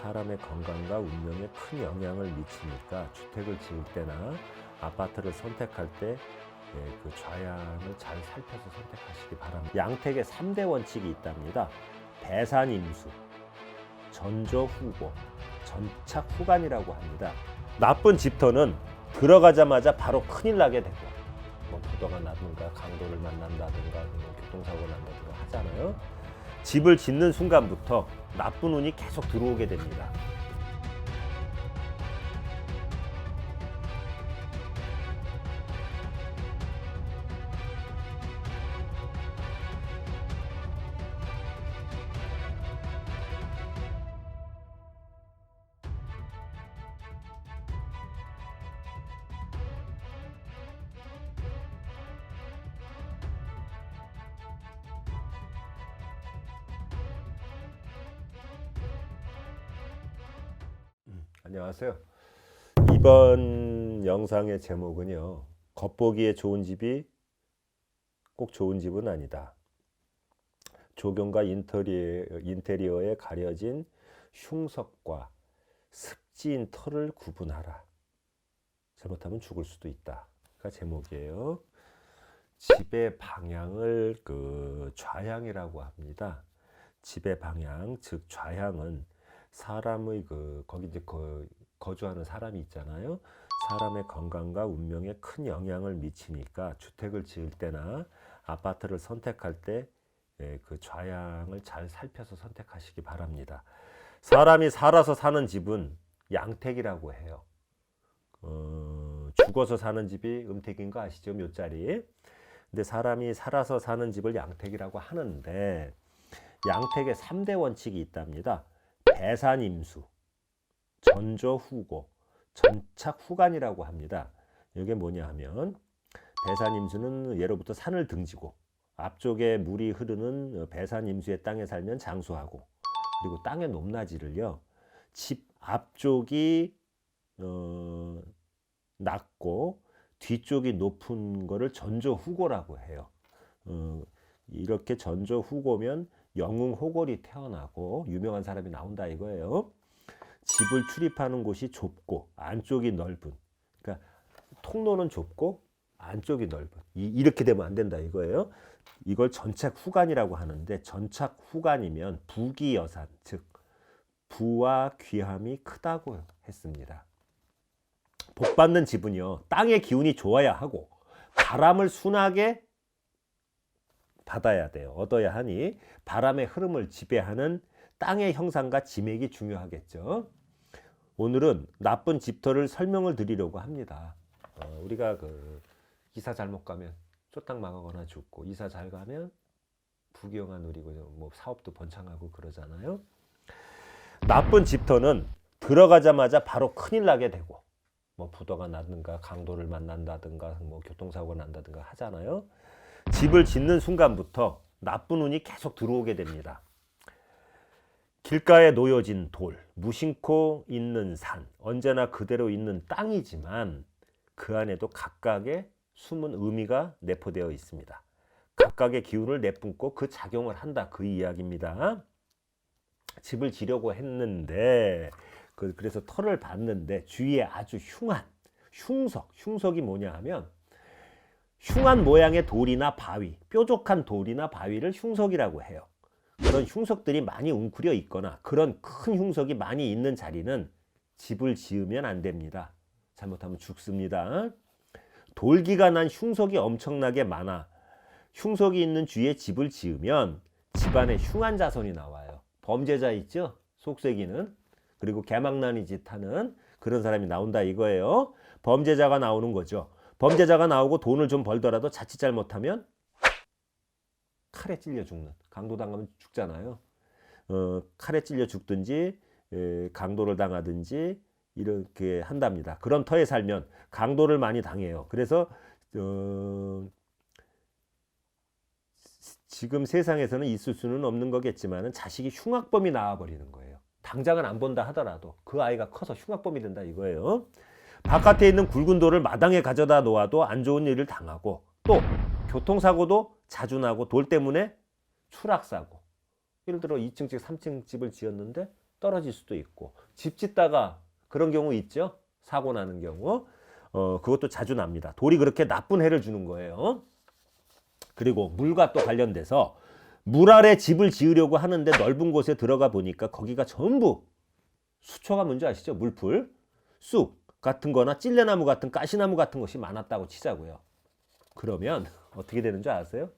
사람의 건강과 운명에 큰 영향을 미치니까 주택을 지을 때나 아파트를 선택할 때 그 좌향을 잘 살펴서 선택하시기 바랍니다. 양택에 3대 원칙이 있답니다. 배산임수, 전저후고, 전착후관이라고 합니다. 나쁜 집터는 들어가자마자 바로 큰일 나게 되고 뭐 부도가 나든가 강도를 만난다든가 뭐 교통사고가 난다든가 하잖아요. 집을 짓는 순간부터 나쁜 운이 계속 들어오게 됩니다. 안녕하세요. 이번 영상의 제목은요, 겉보기에 좋은 집이 꼭 좋은 집은 아니다. 조경과 인테리어에 가려진 흉석과 습지인 털을 구분하라. 잘못하면 죽을 수도 있다가 제목이에요. 집의 방향을 좌향이라고 합니다. 집의 방향, 즉 좌향은 사람의 거기 이제 거주하는 사람이 있잖아요. 사람의 건강과 운명에 큰 영향을 미치니까 주택을 지을 때나 아파트를 선택할 때 그 좌향을 잘 살펴서 선택하시기 바랍니다. 사람이 살아서 사는 집은 양택이라고 해요. 죽어서 사는 집이 음택인 거 아시죠? 묘자리. 근데 사람이 살아서 사는 집을 양택이라고 하는데 양택에 3대 원칙이 있답니다. 배산임수, 전저후고, 전착후관이라고 합니다. 이게 뭐냐 하면 배산임수는 예로부터 산을 등지고 앞쪽에 물이 흐르는 배산임수의 땅에 살면 장수하고, 그리고 땅의 높낮이를요, 집 앞쪽이 낮고 뒤쪽이 높은 거를 전저후고라고 해요. 이렇게 전저후고면 영웅호골이 태어나고 유명한 사람이 나온다 이거예요. 집을 출입하는 곳이 좁고 안쪽이 넓은, 그러니까 통로는 좁고 안쪽이 넓은, 이렇게 되면 안 된다 이거예요. 이걸 전착후관이라고 하는데, 전착후관이면 부귀여산, 즉 부와 귀함이 크다고 했습니다. 복받는 집은요, 땅의 기운이 좋아야 하고 바람을 순하게 받아야 돼요. 얻어야 하니 바람의 흐름을 지배하는 땅의 형상과 지맥이 중요하겠죠. 오늘은 나쁜 집터를 설명을 드리려고 합니다. 우리가 이사 잘못 가면 쫄딱 망하거나 죽고, 이사 잘 가면 부귀영화 누리고 뭐 사업도 번창하고 그러잖아요. 나쁜 집터는 들어가자마자 바로 큰일 나게 되고 뭐 부도가 나든가 강도를 만난다든가 뭐 교통사고가 난다든가 하잖아요. 집을 짓는 순간부터 나쁜 운이 계속 들어오게 됩니다. 길가에 놓여진 돌, 무심코 있는 산, 언제나 그대로 있는 땅이지만 그 안에도 각각의 숨은 의미가 내포되어 있습니다. 각각의 기운을 내뿜고 그 작용을 한다, 그 이야기입니다. 집을 지려고 했는데 그래서 털을 봤는데 주위에 아주 흉한 흉석이 뭐냐 하면, 흉한 모양의 돌이나 바위, 뾰족한 돌이나 바위를 흉석이라고 해요. 그런 흉석들이 많이 웅크려 있거나 그런 큰 흉석이 많이 있는 자리는 집을 지으면 안 됩니다. 잘못하면 죽습니다. 돌기가 난 흉석이 엄청나게 많아 흉석이 있는 주위에 집을 지으면 집안에 흉한 자손이 나와요. 범죄자 있죠? 속세기는. 그리고 개망나니 짓 하는 그런 사람이 나온다 이거예요. 범죄자가 나오는 거죠. 범죄자가 나오고 돈을 좀 벌더라도 자칫 잘못하면 칼에 찔려 죽는, 강도 당하면 죽잖아요. 칼에 찔려 죽든지 강도를 당하든지 이렇게 한답니다. 그런 터에 살면 강도를 많이 당해요. 그래서 지금 세상에서는 있을 수는 없는 거겠지만 자식이 흉악범이 나와버리는 거예요. 당장은 안 본다 하더라도 그 아이가 커서 흉악범이 된다 이거예요. 바깥에 있는 굵은 돌을 마당에 가져다 놓아도 안 좋은 일을 당하고, 또 교통사고도 자주 나고 돌 때문에 추락사고, 예를 들어 2층 집 3층 집을 지었는데 떨어질 수도 있고, 집 짓다가 그런 경우 있죠. 사고 나는 경우. 그것도 자주 납니다. 돌이 그렇게 나쁜 해를 주는 거예요. 그리고 물과 또 관련돼서 물 아래 집을 지으려고 하는데 넓은 곳에 들어가 보니까 거기가 전부 수초가 뭔지 아시죠? 물풀, 쑥 같은 거나 찔레나무 같은 가시나무 같은 것이 많았다고 치자고요. 그러면 어떻게 되는 줄 아세요?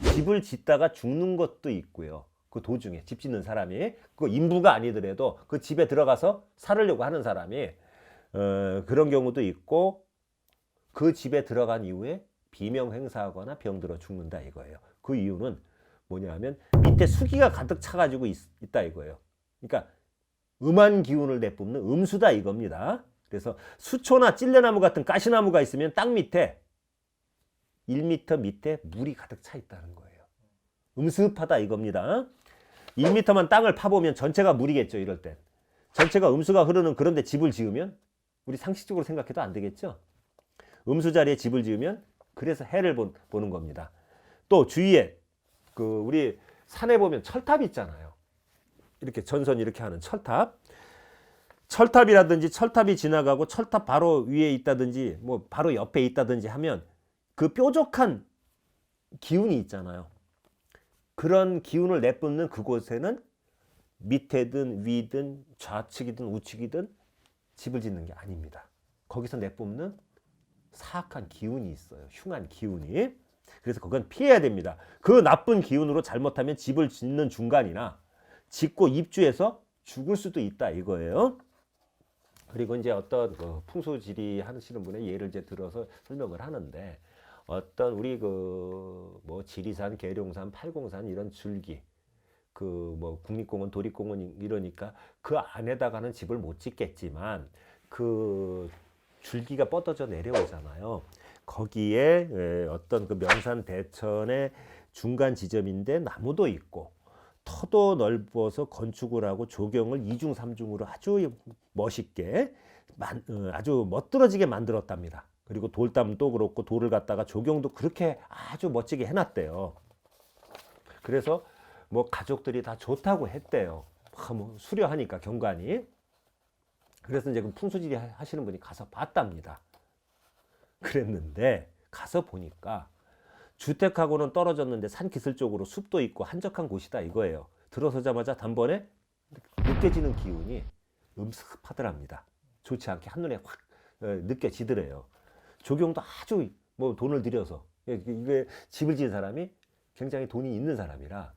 집을 짓다가 죽는 것도 있고요. 그 도중에 집 짓는 사람이, 그 인부가 아니더라도 그 집에 들어가서 살으려고 하는 사람이 그런 경우도 있고, 그 집에 들어간 이후에 비명 행사하거나 병들어 죽는다 이거예요. 그 이유는 뭐냐 하면 밑에 수기가 가득 차가지고 있다 이거예요. 그러니까 음한 기운을 내뿜는 음수다 이겁니다. 그래서 수초나 찔레나무 같은 가시나무가 있으면 땅 밑에 1m 밑에 물이 가득 차 있다는 거예요. 음습하다 이겁니다. 1m만 땅을 파보면 전체가 물이겠죠. 이럴 땐 전체가 음수가 흐르는 그런 데 집을 지으면, 우리 상식적으로 생각해도 안 되겠죠. 음수 자리에 집을 지으면 그래서 해를 보는 겁니다. 또 주위에 우리 산에 보면 철탑 있잖아요. 이렇게 전선 이렇게 하는 철탑. 철탑이라든지 철탑이 지나가고 철탑 바로 위에 있다든지 뭐 바로 옆에 있다든지 하면 그 뾰족한 기운이 있잖아요. 그런 기운을 내뿜는 그곳에는 밑에든 위든 좌측이든 우측이든 집을 짓는 게 아닙니다. 거기서 내뿜는 사악한 기운이 있어요. 흉한 기운이. 그래서 그건 피해야 됩니다. 그 나쁜 기운으로 잘못하면 집을 짓는 중간이나 짓고 입주해서 죽을 수도 있다 이거예요. 그리고 이제 어떤 풍수지리 하시는 분의 예를 이제 들어서 설명을 하는데, 어떤 우리 뭐 지리산, 계룡산, 팔공산 이런 줄기, 뭐 국립공원, 도립공원 이러니까 그 안에다가는 집을 못 짓겠지만 그 줄기가 뻗어져 내려오잖아요. 거기에 어떤 그 명산 대천의 중간 지점인데 나무도 있고 터도 넓어서 건축을 하고 조경을 2중 3중으로 아주 멋있게 아주 멋들어지게 만들었답니다. 그리고 돌담도 그렇고 돌을 갖다가 조경도 그렇게 아주 멋지게 해놨대요. 그래서 뭐 가족들이 다 좋다고 했대요. 뭐 수려하니까 경관이. 그래서 이제 그 풍수지리 하시는 분이 가서 봤답니다. 그랬는데 가서 보니까 주택하고는 떨어졌는데 산 기슭 쪽으로 숲도 있고 한적한 곳이다 이거예요. 들어서자마자 단번에 느껴지는 기운이 음습하더랍니다. 좋지 않게 한눈에 확 느껴지더래요. 조경도 아주 뭐 돈을 들여서, 이게 집을 지은 사람이 굉장히 돈이 있는 사람이라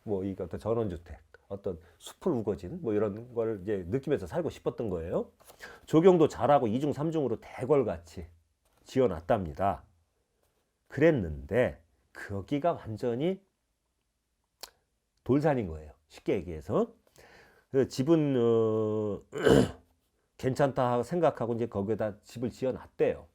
뭐 이거 어떤 전원주택, 어떤 숲을 우거진 뭐 이런 걸 이제 느끼면서 살고 싶었던 거예요. 조경도 잘하고 2중 3중으로 대궐같이 지어놨답니다. 그랬는데 거기가 완전히 돌산인 거예요. 쉽게 얘기해서. 집은 괜찮다 생각하고 이제 거기에다 집을 지어놨대요.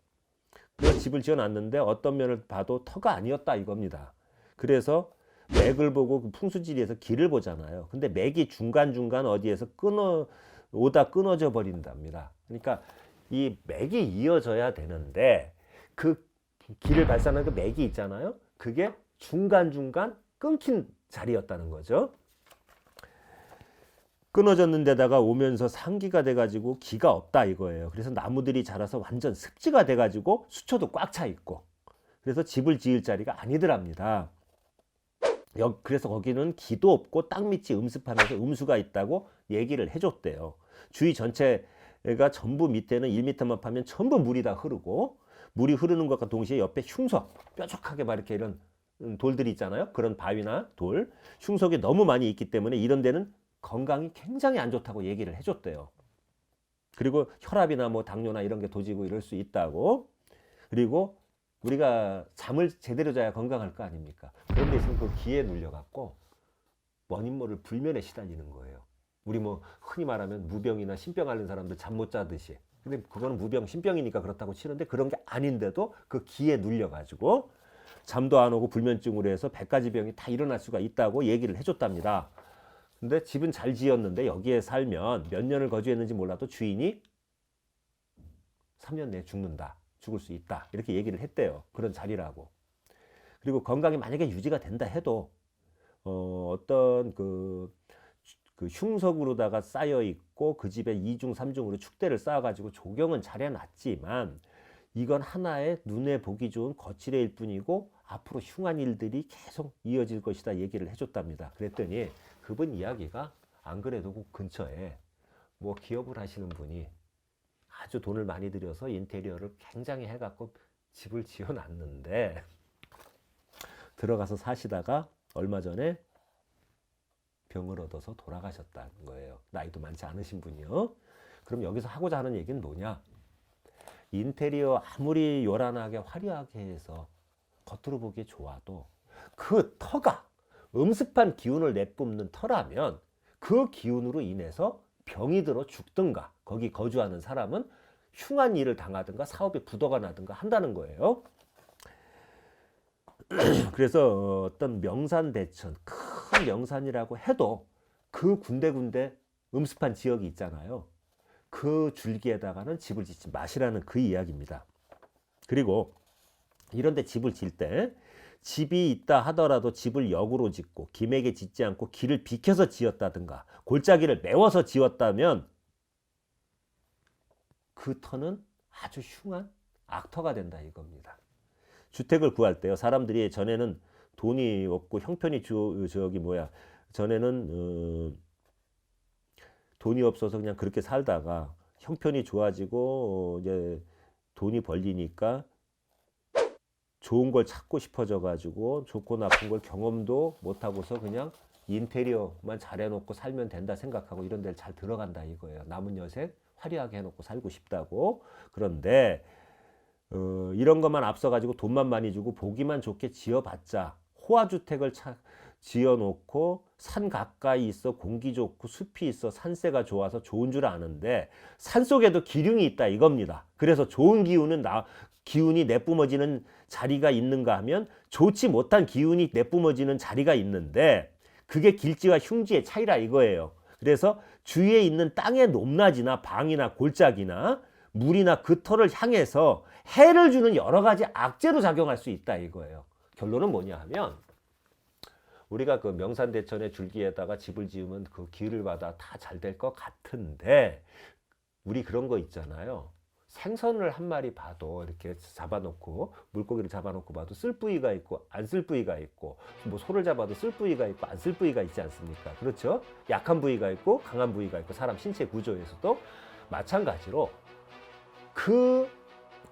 그 집을 지어놨는데 어떤 면을 봐도 터가 아니었다 이겁니다. 그래서 맥을 보고 그 풍수지리에서 길을 보잖아요. 근데 맥이 중간중간 어디에서 오다 끊어져 버린답니다. 그러니까 이 맥이 이어져야 되는데 그 길을 발산하는 그 맥이 있잖아요. 그게 중간중간 끊긴 자리였다는 거죠. 끊어졌는 데다가 오면서 상기가 돼가지고 기가 없다 이거예요. 그래서 나무들이 자라서 완전 습지가 돼가지고 수초도 꽉 차 있고, 그래서 집을 지을 자리가 아니더랍니다. 그래서 거기는 기도 없고 땅 밑이 음습하면서 음수가 있다고 얘기를 해줬대요. 주위 전체가 전부 밑에는 1m만 파면 전부 물이 다 흐르고, 물이 흐르는 것과 동시에 옆에 흉석, 뾰족하게 막 이렇게 이런 돌들이 있잖아요. 그런 바위나 돌, 흉석이 너무 많이 있기 때문에 이런 데는 건강이 굉장히 안 좋다고 얘기를 해줬대요. 그리고 혈압이나 뭐 당뇨나 이런 게 도지고 이럴 수 있다고. 그리고 우리가 잠을 제대로 자야 건강할 거 아닙니까? 그런 데 있으면 그 기에 눌려갖고 뭐님 모를 불면에 시달리는 거예요. 우리 뭐 흔히 말하면 무병이나 신병 앓는 사람들 잠 못 자듯이. 근데 그거는 무병, 신병이니까 그렇다고 치는데 그런 게 아닌데도 그 기에 눌려가지고 잠도 안 오고 불면증으로 해서 100가지 병이 다 일어날 수가 있다고 얘기를 해줬답니다. 근데 집은 잘 지었는데 여기에 살면 몇 년을 거주했는지 몰라도 주인이 3년 내에 죽는다. 죽을 수 있다. 이렇게 얘기를 했대요. 그런 자리라고. 그리고 건강이 만약에 유지가 된다 해도 어떤 그 흉석으로다가 쌓여 있고 그 집에 2중 3중으로 축대를 쌓아가지고 조경은 잘 해놨지만 이건 하나의 눈에 보기 좋은 거칠애일 뿐이고 앞으로 흉한 일들이 계속 이어질 것이다 얘기를 해줬답니다. 그랬더니 그분 이야기가 안 그래도 그 근처에 뭐 기업을 하시는 분이 아주 돈을 많이 들여서 인테리어를 굉장히 해갖고 집을 지어놨는데 들어가서 사시다가 얼마 전에 병을 얻어서 돌아가셨다는 거예요. 나이도 많지 않으신 분이요. 그럼 여기서 하고자 하는 얘기는 뭐냐? 인테리어 아무리 요란하게 화려하게 해서 겉으로 보기에 좋아도 그 터가 음습한 기운을 내뿜는 터라면 그 기운으로 인해서 병이 들어 죽든가 거기 거주하는 사람은 흉한 일을 당하든가 사업에 부도가 나든가 한다는 거예요. 그래서 어떤 명산대천 큰 명산이라고 해도 그 군데군데 음습한 지역이 있잖아요. 그 줄기에다가는 집을 짓지 마시라는 그 이야기입니다. 그리고 이런데 집을 질 때 집이 있다 하더라도 집을 역으로 짓고 김에게 짓지 않고 길을 비켜서 지었다든가 골짜기를 메워서 지었다면 그 터는 아주 흉한 악터가 된다 이겁니다. 주택을 구할 때요. 사람들이 전에는 돈이 없고 형편이 전에는 돈이 없어서 그냥 그렇게 살다가 형편이 좋아지고 이제 돈이 벌리니까 좋은 걸 찾고 싶어져 가지고 좋고 나쁜 걸 경험도 못 하고서 그냥 인테리어만 잘 해놓고 살면 된다 생각하고 이런 데를 잘 들어간다 이거예요. 남은 여생 화려하게 해놓고 살고 싶다고. 그런데 이런 것만 앞서 가지고 돈만 많이 주고 보기만 좋게 지어봤자 호화주택을 지어놓고 산 가까이 있어 공기 좋고 숲이 있어 산세가 좋아서 좋은 줄 아는데 산속에도 기륭이 있다 이겁니다. 그래서 좋은 기운이 내뿜어지는 자리가 있는가 하면 좋지 못한 기운이 내뿜어지는 자리가 있는데 그게 길지와 흉지의 차이라 이거예요. 그래서 주위에 있는 땅의 높낮이나 방이나 골짜기나 물이나 그 터를 향해서 해를 주는 여러 가지 악재로 작용할 수 있다 이거예요. 결론은 뭐냐 하면 우리가 그 명산대천의 줄기에다가 집을 지으면 그 기를 받아 다 잘 될 것 같은데 우리 그런 거 있잖아요. 생선을 한 마리 봐도 이렇게 잡아놓고 물고기를 잡아놓고 봐도 쓸 부위가 있고 안 쓸 부위가 있고 뭐 소를 잡아도 쓸 부위가 있고 안 쓸 부위가 있지 않습니까? 그렇죠? 약한 부위가 있고 강한 부위가 있고 사람 신체 구조에서도 마찬가지로 그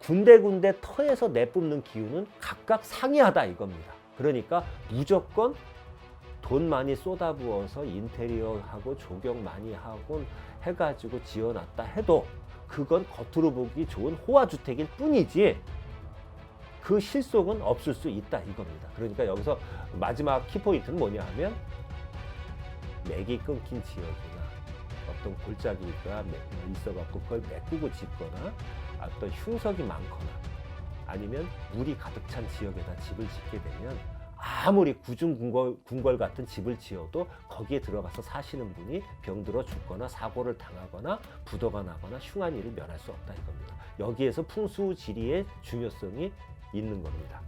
군데군데 터에서 내뿜는 기운은 각각 상이하다 이겁니다. 그러니까 무조건 돈 많이 쏟아부어서 인테리어하고 조경 많이 하고 해가지고 지어놨다 해도 그건 겉으로 보기 좋은 호화주택일 뿐이지 그 실속은 없을 수 있다 이겁니다. 그러니까 여기서 마지막 키포인트는 뭐냐 하면 맥이 끊긴 지역이나 어떤 골짜기가 있어갖고 그걸 메꾸고 짓거나 어떤 흉석이 많거나 아니면 물이 가득 찬 지역에다 집을 짓게 되면 아무리 궁궐 같은 집을 지어도 거기에 들어가서 사시는 분이 병들어 죽거나 사고를 당하거나 부도가 나거나 흉한 일을 면할 수 없다 이겁니다. 여기에서 풍수지리의 중요성이 있는 겁니다.